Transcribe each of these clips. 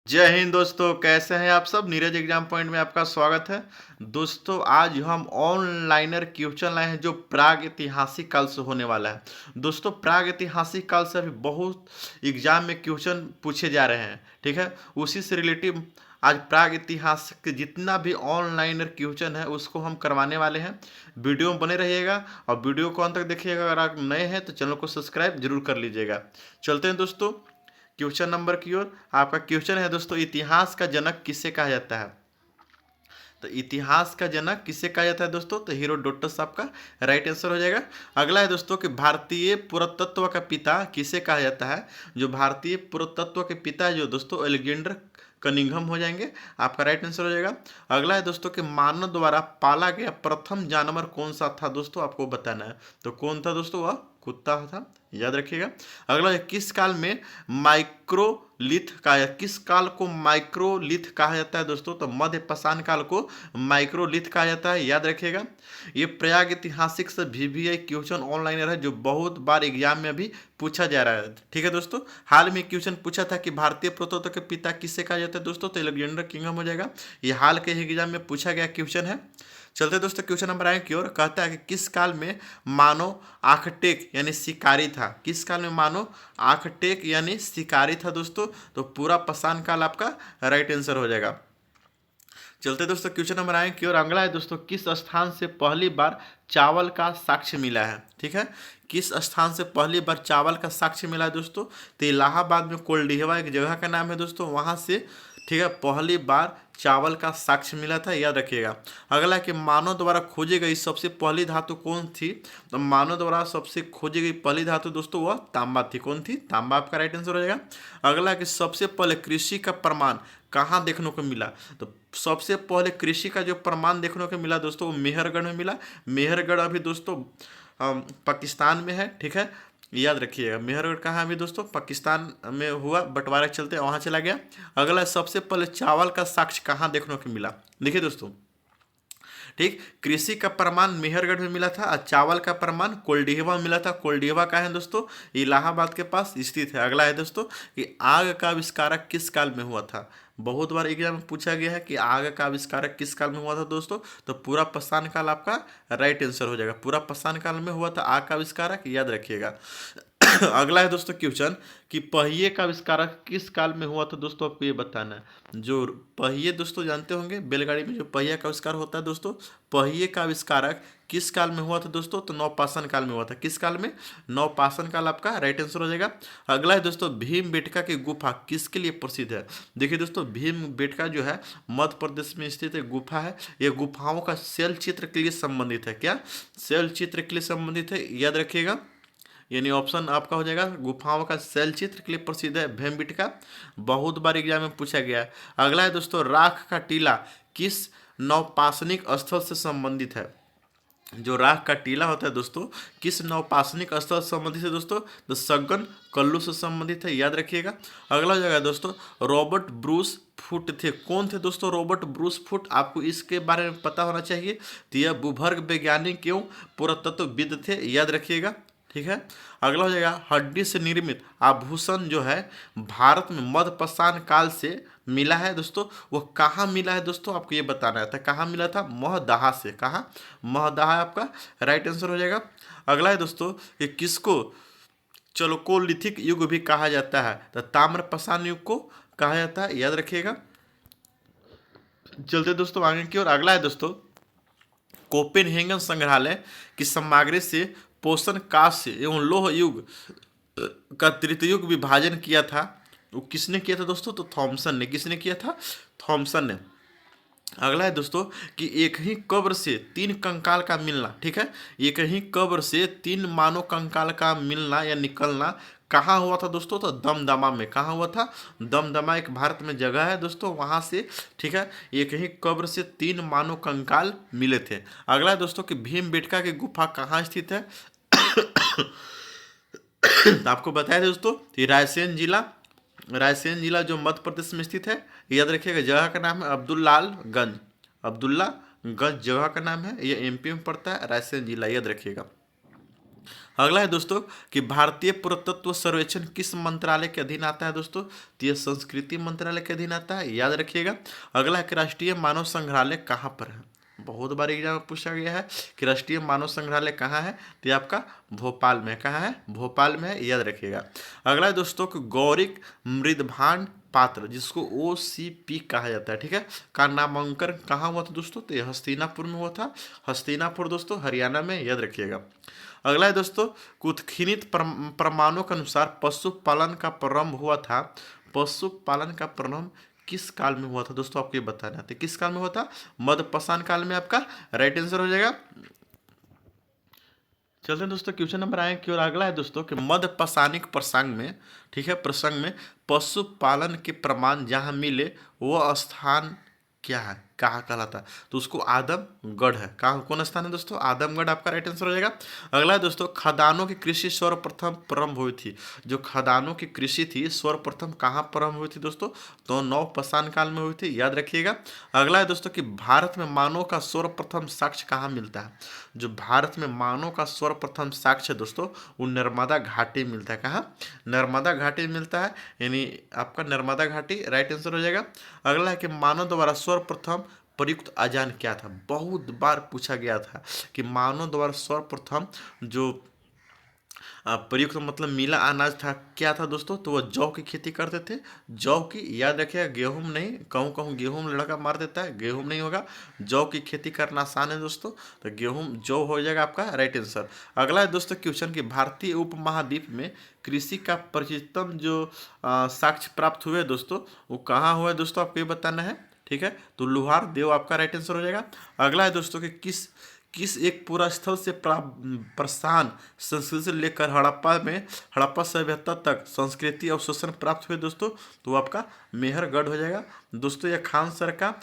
जय हिंद दोस्तों, कैसे हैं आप सब। नीरज एग्जाम पॉइंट में आपका स्वागत है। दोस्तों आज हम ऑनलाइनर क्वेश्चन लाए हैं जो प्राग ऐतिहासिक काल से होने वाला है। दोस्तों प्राग ऐतिहासिक काल से अभी बहुत एग्जाम में क्वेश्चन पूछे जा रहे हैं, ठीक है। उसी से रिलेटिव आज प्राग इतिहास के जितना भी ऑनलाइनर क्वेश्चन है उसको हम करवाने वाले हैं। वीडियो में बने रहिएगा और वीडियो को अंत तक देखिएगा। अगर आप नए हैं तो चैनल को सब्सक्राइब जरूर कर लीजिएगा। चलते हैं दोस्तों क्वेश्चन नंबर की ओर। आपका क्वेश्चन है दोस्तों, इतिहास का जनक किसे कहा जाता है। तो इतिहास का जनक किसे कहा जाता है दोस्तों, तो हेरोडोटस आपका राइट आंसर हो जाएगा। अगला है दोस्तों कि भारतीय पुरातत्व का पिता किसे कहा जाता है। जो भारतीय पुरातत्व के पिता है जो दोस्तों एलेक्जेंडर कनिंघम हो जाएंगे, आपका राइट आंसर हो जाएगा। अगला है दोस्तों कि मानव द्वारा पाला गया प्रथम जानवर कौन सा था दोस्तों, आपको बताना है। तो कौन था दोस्तों, वह कुत्ता था, याद रखिएगा। अगला है किस काल में माइक्रोलिथ कहा, किस काल को माइक्रोलिथ कहा जाता है दोस्तों, तो मध्य पाषाण काल को माइक्रोलिथ कहा जाता है, याद रखिएगा। ये प्रयाग ऐतिहासिक से VVI क्वेश्चन ऑनलाइनर है जो बहुत बार एग्जाम में भी पूछा जा रहा है, ठीक है दोस्तों। हाल में क्वेश्चन पूछा था कि भारतीय पुरातत्व के पिता किसे कहा जाता है दोस्तों, तो एलेक्जेंडर किंगडम हो जाएगा। ये हाल के एग्जाम में पूछा गया क्वेश्चन है। चलते दोस्तों क्वेश्चन नंबर 1 की ओर। कहता है कि किस काल में मानव आखटेक यानी शिकारी था। किस काल में मानव आखटेक यानी शिकारी था दोस्तों, तो पूरा पाषाण काल आपका राइट आंसर हो जाएगा। चलते दोस्तों क्वेश्चन नंबर 1 की ओर। अगला है दोस्तों, किस स्थान से पहली बार चावल का साक्ष्य मिला है, ठीक है। किस स्थान से पहली बार चावल का साक्ष्य मिला है दोस्तों, तो इलाहाबाद में कोल्डिहवा एक जगह का नाम है दोस्तों, वहां से, ठीक है, पहली बार चावल का साक्ष्य मिला था, याद रखिएगा। अगला कि मानव द्वारा खोजी गई सबसे पहली धातु कौन थी, तो मानव द्वारा सबसे खोजी गई पहली धातु दोस्तों वह तांबा थी। कौन थी, तांबा आपका राइट आंसर हो जाएगा। अगला कि सबसे पहले कृषि का प्रमाण कहाँ देखने को मिला, तो सबसे पहले कृषि का जो प्रमाण देखने को मिला दोस्तों वो मेहरगढ़ में मिला। मेहरगढ़ अभी दोस्तों पाकिस्तान में है, ठीक है, याद रखिएगा। मेहरगढ़ कहाँ अभी दोस्तों, पाकिस्तान में हुआ, बंटवारा के चलते वहाँ चला गया। अगला सबसे पहले चावल का साक्ष्य कहाँ देखने को मिला, देखिए दोस्तों, ठीक, कृषि का प्रमाण मेहरगढ़ में मिला था और चावल का प्रमाण कोल्डिहवा में मिला था। कोल्डिहवा का है दोस्तों, इलाहाबाद के पास स्थित है। अगला है दोस्तों कि आग का आविष्कारक किस काल में हुआ था। बहुत बार एग्जाम में पूछा गया है कि आग का आविष्कारक किस काल में हुआ था दोस्तों, तो पूरा पाषाण काल आपका राइट आंसर हो जाएगा। पूरा पाषाण काल में हुआ था आग का आविष्कारक, याद रखिएगा। अगला है दोस्तों क्वेश्चन कि पहिए का आविष्कारक किस काल में हुआ था दोस्तों, आपको ये बताना है। जो पहिए दोस्तों जानते होंगे, बैलगाड़ी में जो पहिया का आविष्कार होता है दोस्तों, पहिए का आविष्कारक किस काल में हुआ था दोस्तों, तो नवपाषाण काल में हुआ था। किस काल में, नवपाषाण काल आपका राइट आंसर हो जाएगा। अगला है दोस्तों भीमबेटका की गुफा किसके लिए प्रसिद्ध है। देखिए दोस्तों भीमबेटका जो है मध्य प्रदेश में स्थित एक गुफा है। ये गुफाओं का शैल चित्र के लिए संबंधित है। क्या, शैल चित्र के लिए संबंधित है, याद रखिएगा। यानी ऑप्शन आपका हो जाएगा गुफाओं का शैल चित्र के लिए प्रसिद्ध है भीमबेटका। बहुत बार एग्जाम में पूछा गया है। अगला है दोस्तों राख का टीला किस नवपाषाणिक स्थल से संबंधित है। जो राख का टीला होता है दोस्तों किस नवपाषाणिक स्थल से संबंधित है दोस्तों, तो सगन कल्लू से संबंधित है, याद रखिएगा। अगला जगह है दोस्तों रॉबर्ट ब्रूस फुट थे। कौन थे दोस्तों रॉबर्ट ब्रूस फुट, आपको इसके बारे में पता होना चाहिए। तो यह भूगर्भ वैज्ञानिक एवं पुरातत्वविद थे, याद रखिएगा, ठीक है। अगला हो जाएगा हड्डी से निर्मित आभूषण जो है भारत में मध्य पाषाण काल से मिला है दोस्तों, वो कहाँ मिला है दोस्तों, आपको ये बताना था। कहाँ मिला था, महदाहा से। कहाँ, महदाहा आपका राइट आंसर हो जाएगा। अगला है दोस्तों कि किसको चलोकोलिथिक युग भी कहा जाता है, तो ताम्र पाषाण युग को कहा जाता है, याद रखिएगा। चलते दोस्तों आगे की ओर। अगला है दोस्तों कोपेनहेगन संग्रहालय की सामग्री से पोषण कांस्य एवं लोह युग का तृतीय युग विभाजन किया था। वो किसने किया था दोस्तों, तो थॉमसन ने। किसने किया था, थॉमसन ने। अगला है दोस्तों कि एक ही कब्र से तीन कंकाल का मिलना, ठीक है, एक ही कब्र से तीन मानव कंकाल का मिलना या निकलना कहाँ हुआ था दोस्तों, तो दमदमा में। कहाँ हुआ था, दमदमा एक भारत में जगह है दोस्तों, वहाँ से, ठीक है, एक ही कब्र से तीन मानव कंकाल मिले थे। अगला है दोस्तों कि भीमबेटका की गुफा कहाँ स्थित है। तो आपको बताया दोस्तों कि रायसेन जिला, रायसेन जिला जो मध्य प्रदेश में स्थित है, याद रखिएगा। जगह का नाम है अब्दुल्लागंज। अब्दुल्लागंज जगह का नाम है, ये MP में पड़ता है, रायसेन जिला, याद रखिएगा। अगला है दोस्तों कि भारतीय पुरातत्व सर्वेक्षण किस मंत्रालय के अधीन आता है दोस्तों? तो ये संस्कृति मंत्रालय के अधीन आता है, याद रखिएगा। अगला है कि राष्ट्रीय मानव संग्रहालय कहाँ पर है? बहुत बार एग्जाम में पूछा गया है कि राष्ट्रीय मानव संग्रहालय कहाँ है, तो ये आपका भोपाल में है। कहाँ है? भोपाल में है, याद रखिएगा। अगला है दोस्तों कि गौरिक मृदभांड पात्र जिसको OCP कहा जाता है, ठीक है, का नामांकन कहाँ हुआ था दोस्तों? तो ये हस्तिनापुर में हुआ था। हस्तिनापुर दोस्तों हरियाणा में, याद रखिएगा। अगला है दोस्तों, कुत्खिनित प्रमाणों के अनुसार पशुपालन का प्रारंभ हुआ था। पशुपालन का प्रारंभ किस काल में हुआ था दोस्तों? आपको ये बताना है, तो किस काल में हुआ था? मध्यपाषाण काल में आपका राइट आंसर हो जाएगा। चलते हैं दोस्तों क्वेश्चन नंबर आए की ओर। अगला है दोस्तों कि मध्यपाषाणिक प्रसंग में, ठीक है, प्रसंग में पशुपालन के प्रमाण जहाँ मिले वो स्थान क्या है, कहाँ कहलाता है? तो उसको आदमगढ़ है। कहाँ, कौन स्थान है दोस्तों? आदमगढ़ आपका राइट आंसर हो जाएगा। अगला है दोस्तों, खदानों की कृषि सर्वप्रथम प्रारंभ हुई थी। जो खदानों की कृषि थी सर्वप्रथम कहाँ प्रारंभ हुई थी दोस्तों? तो नवपाषाण काल में हुई थी, याद रखिएगा। अगला है दोस्तों कि भारत में मानव का सर्वप्रथम साक्ष्य कहाँ मिलता है? जो भारत में मानव का सर्वप्रथम साक्ष्य है दोस्तों वो नर्मदा घाटी मिलता है। कहाँ? नर्मदा घाटी मिलता है, यानी आपका नर्मदा घाटी राइट आंसर हो जाएगा। अगला है कि मानव द्वारा सर्वप्रथम प्रयुक्त अजान क्या था? बहुत बार पूछा गया था कि मानव द्वारा सर्वप्रथम जो प्रयुक्त मतलब मिला अनाज था, क्या था दोस्तों? तो वह जौ की खेती करते थे। जौ की, याद रखिएगा, गेहूं नहीं। कहूँ कहूँ गेहूं लड़का मार देता है, गेहूं नहीं होगा। जौ की खेती करना आसान है दोस्तों, तो गेहूं जौ हो जाएगा आपका राइट आंसर। अगला है दोस्तों क्वेश्चन कि भारतीय उपमहाद्वीप में कृषि का प्राचीनतम जो साक्ष्य प्राप्त हुए दोस्तों वो कहाँ हुआ है दोस्तों? आपको ये बताना है, ठीक है। तो लोहार देव आपका राइट आंसर हो जाएगा। अगला है दोस्तों कि किस एक पूरा स्थल से प्रस्थान संस्कृति से लेकर हड़प्पा सभ्यता तक संस्कृति अवशोषण प्राप्त हुए दोस्तों? तो वो आपका मेहरगढ़ हो जाएगा दोस्तों। यह खान सर का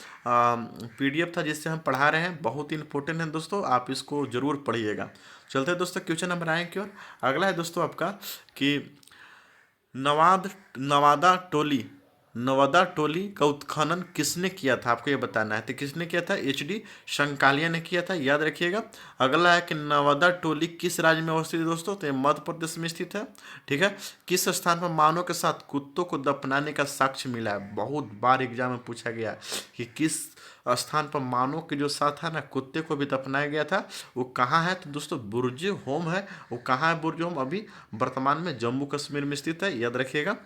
PDF था जिससे हम पढ़ा रहे हैं, बहुत ही इंपॉर्टेंट है दोस्तों, आप इसको जरूर पढ़िएगा। चलते हैं दोस्तों क्वेश्चन नंबर आए की ओर। अगला है दोस्तों आपका कि नवादा टोली का उत्खनन किसने किया था? आपको ये बताना है, तो किसने किया था? HD शंकालिया ने किया था, याद रखिएगा। अगला है कि नवादा टोली किस राज्य में अवस्थित है दोस्तों? तो ये मध्य प्रदेश में स्थित है, ठीक है। किस स्थान पर मानव के साथ कुत्तों को दफनाने का साक्ष्य मिला है? बहुत बार एग्जाम में पूछा गया कि किस स्थान पर मानव के जो साथ है ना कुत्ते को भी दफनाया गया था, वो कहाँ है? तो दोस्तों बुर्ज होम है। वो कहाँ है बुर्ज होम? अभी वर्तमान में जम्मू कश्मीर में स्थित है, याद रखिएगा।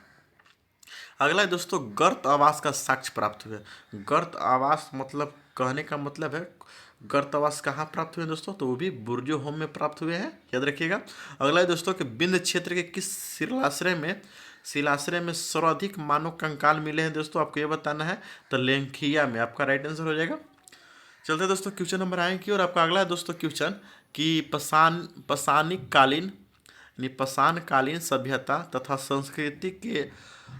अगला है दोस्तों गर्त आवास का साक्ष्य प्राप्त हुए। गर्त आवास मतलब कहने का मतलब है गर्त आवास कहाँ प्राप्त हुए दोस्तों? तो वो भी बुर्ज होम में प्राप्त हुए हैं, याद रखिएगा। अगला है दोस्तों कि विंध्य क्षेत्र के किस शिलाश्रय में सर्वाधिक मानव कंकाल मिले हैं दोस्तों? आपको ये बताना है, तो लेंखिया में आपका राइट आंसर हो जाएगा। चलते दोस्तों क्वेश्चन नंबर आए की और आपका अगला है दोस्तों क्वेश्चन कि पाषाणकालीन सभ्यता तथा संस्कृति के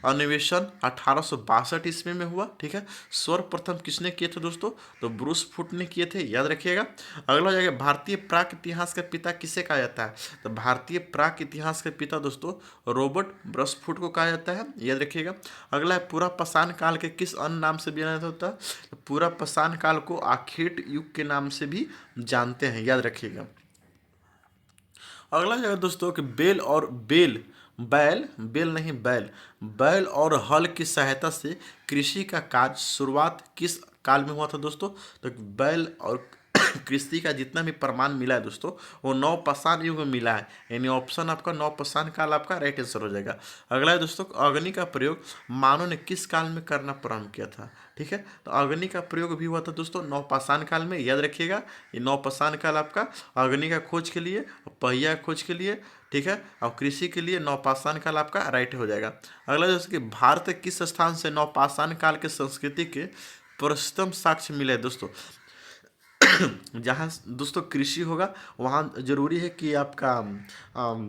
अन्वेषण 1862 ईस्वी में हुआ, ठीक है। सर्वप्रथम किसने किए थे दोस्तों? तो ब्रूस फुट ने किए थे, याद रखिएगा। अगला जाएगा भारतीय प्राक इतिहास का पिता किसे कहा जाता है? तो भारतीय प्राक इतिहास के पिता दोस्तों रॉबर्ट ब्रूस फुट को कहा जाता है, याद रखिएगा। अगला है पूरा पाषाण काल के किस अन्य नाम से भी जाना जाता है? तो पूरा पाषाण काल को आखेट युग के नाम से भी जानते हैं, याद रखिएगा। अगला जगह दोस्तों कि बैल और हल की सहायता से कृषि का कार्य शुरुआत किस काल में हुआ था दोस्तों? तो बैल और कृषि का जितना भी प्रमाण मिला है दोस्तों वो नवपाषाण युग में मिला है, यानी ऑप्शन आपका नवपाषाण काल आपका राइट आंसर हो जाएगा। अगला है दोस्तों अग्नि का प्रयोग मानव ने किस काल में करना प्रारंभ किया था? ठीक है, तो अग्नि का प्रयोग भी हुआ था दोस्तों नवपाषाण काल में, याद रखिएगा। ये नवपाषाण काल आपका अग्नि का खोज के लिए, पहिया खोज के लिए, ठीक है, और कृषि के लिए नवपाषाण काल आपका राइट हो जाएगा। अगला जैसे कि भारत के किस स्थान से नवपाषाण काल के संस्कृति के प्रथम साक्ष्य मिले दोस्तों? जहाँ दोस्तों कृषि होगा वहाँ जरूरी है कि आपका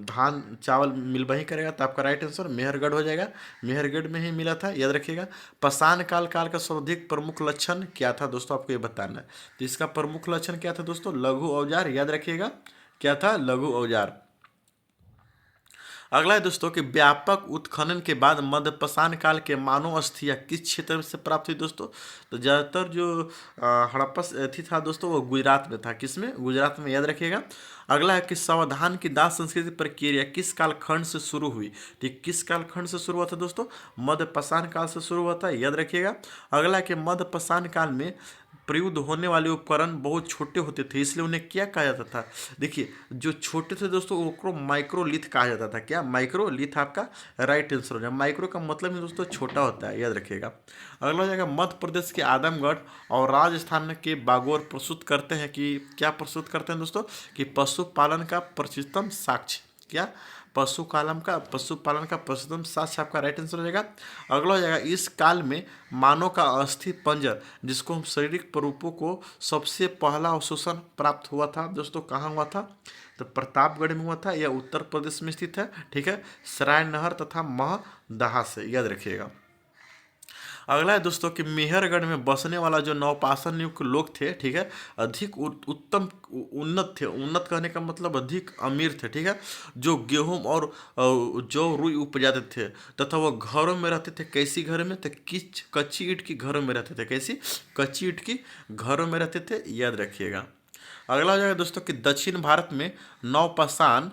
धान चावल मिल वहीं करेगा, तो आपका राइट आंसर मेहरगढ़ हो जाएगा। मेहरगढ़ में ही मिला था, याद रखिएगा। पाषाण काल का सर्वाधिक प्रमुख लक्षण क्या था दोस्तों? आपको ये बताना है, तो इसका प्रमुख लक्षण क्या था दोस्तों? लघु औजार, याद रखिएगा। क्या था? लघु औजार। अगला है दोस्तों कि व्यापक उत्खनन के बाद मध्यपाषाण काल के मानव अस्थियां किस क्षेत्र से प्राप्त हुई दोस्तों? तो ज़्यादातर जो हड़प्पा थी था दोस्तों वो गुजरात में था। किसमें? गुजरात में, याद रखिएगा। अगला है कि सावधान की दास संस्कृति प्रक्रिया किस कालखंड से शुरू हुई। ठीक, किस कालखंड से शुरू हुआ था दोस्तों? मध्य पाषाण काल से शुरू हुआ था, याद रखिएगा। अगला है कि मध्य पाषाण काल में प्रयुक्त होने वाले उपकरण बहुत छोटे होते थे, इसलिए उन्हें क्या कहा जाता था? देखिए, जो छोटे थे दोस्तों उनको माइक्रोलिथ कहा जाता था। क्या? माइक्रोलिथ आपका राइट आंसर हो जाए। माइक्रो का मतलब ही दोस्तों छोटा होता है, याद रखिएगा। अगला हो जाएगा मध्य प्रदेश के आदमगढ़ और राजस्थान के बागौर प्रस्तुत करते हैं कि क्या प्रस्तुत करते हैं दोस्तों? कि पशुपालन का प्राचीनतम साक्ष्य। क्या? पशुपालन का प्रथम साक्ष्य आपका राइट आंसर हो जाएगा। अगला हो जाएगा इस काल में मानव का अस्थि पंजर, जिसको हम शारीरिक स्वरूपों को सबसे पहला अवशोषण प्राप्त हुआ था दोस्तों, कहाँ हुआ था? तो प्रतापगढ़ में हुआ था, यह उत्तर प्रदेश में स्थित है। ठीक है, सराय नहर तथा महदहा से, याद रखिएगा। अगला है दोस्तों कि मेहरगढ़ में बसने वाला जो नवपाषाण युग के लोग थे, ठीक है, अधिक उत्तम उन्नत थे। उन्नत कहने का मतलब अधिक अमीर थे। ठीक है, जो गेहूं और जौ रुई उपजाते थे तथा वो घरों में रहते थे। कैसी घर में? तो किच कच्ची ईंट की घरों में रहते थे। कैसी? कच्ची ईंट की घरों में रहते थे, याद रखिएगा। अगला हो जाएगा दोस्तों कि दक्षिण भारत में नवपाषाण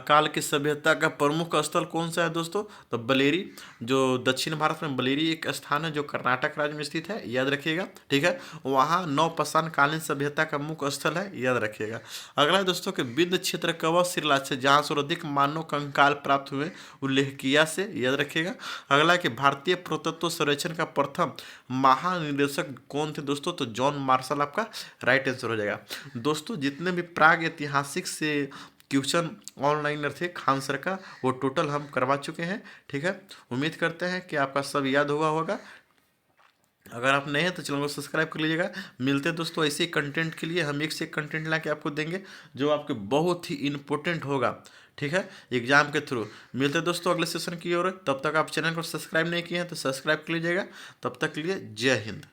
काल की सभ्यता का प्रमुख स्थल कौन सा है दोस्तों? तो बलेरी। जो दक्षिण भारत में बलेरी एक स्थान है जो कर्नाटक राज्य में स्थित है, याद रखिएगा। ठीक है, वहाँ नवपाषाण कालीन सभ्यता का मुख्य स्थल है, याद रखिएगा। अगला है दोस्तों कि विंध्य क्षेत्र कवच शिलालेख से जहाँ सर्वाधिक मानव कंकाल प्राप्त हुए, उल्लेखिया से, याद रखिएगा। अगला है कि भारतीय पुरातत्व सर्वेक्षण का प्रथम महानिदेशक कौन थे दोस्तों? तो जॉन मार्शल आपका राइट आंसर हो जाएगा। दोस्तों जितने भी प्राग ऐतिहासिक से क्वेश्चन ऑनलाइनर थे खान सर का, वो टोटल हम करवा चुके हैं। ठीक है, उम्मीद करते हैं कि आपका सब याद हुआ होगा। अगर आप नए हैं तो चैनल को सब्सक्राइब कर लीजिएगा। मिलते हैं दोस्तों ऐसे ही कंटेंट के लिए, हम एक से एक कंटेंट ला के आपको देंगे जो आपके बहुत ही इंपॉर्टेंट होगा। ठीक है, एग्जाम के थ्रू। मिलते हैं दोस्तों अगले सेशन की ओर। तब तक आप चैनल को सब्सक्राइब नहीं किए हैं तो सब्सक्राइब कर लीजिएगा। तब तक के लिए जय हिंद।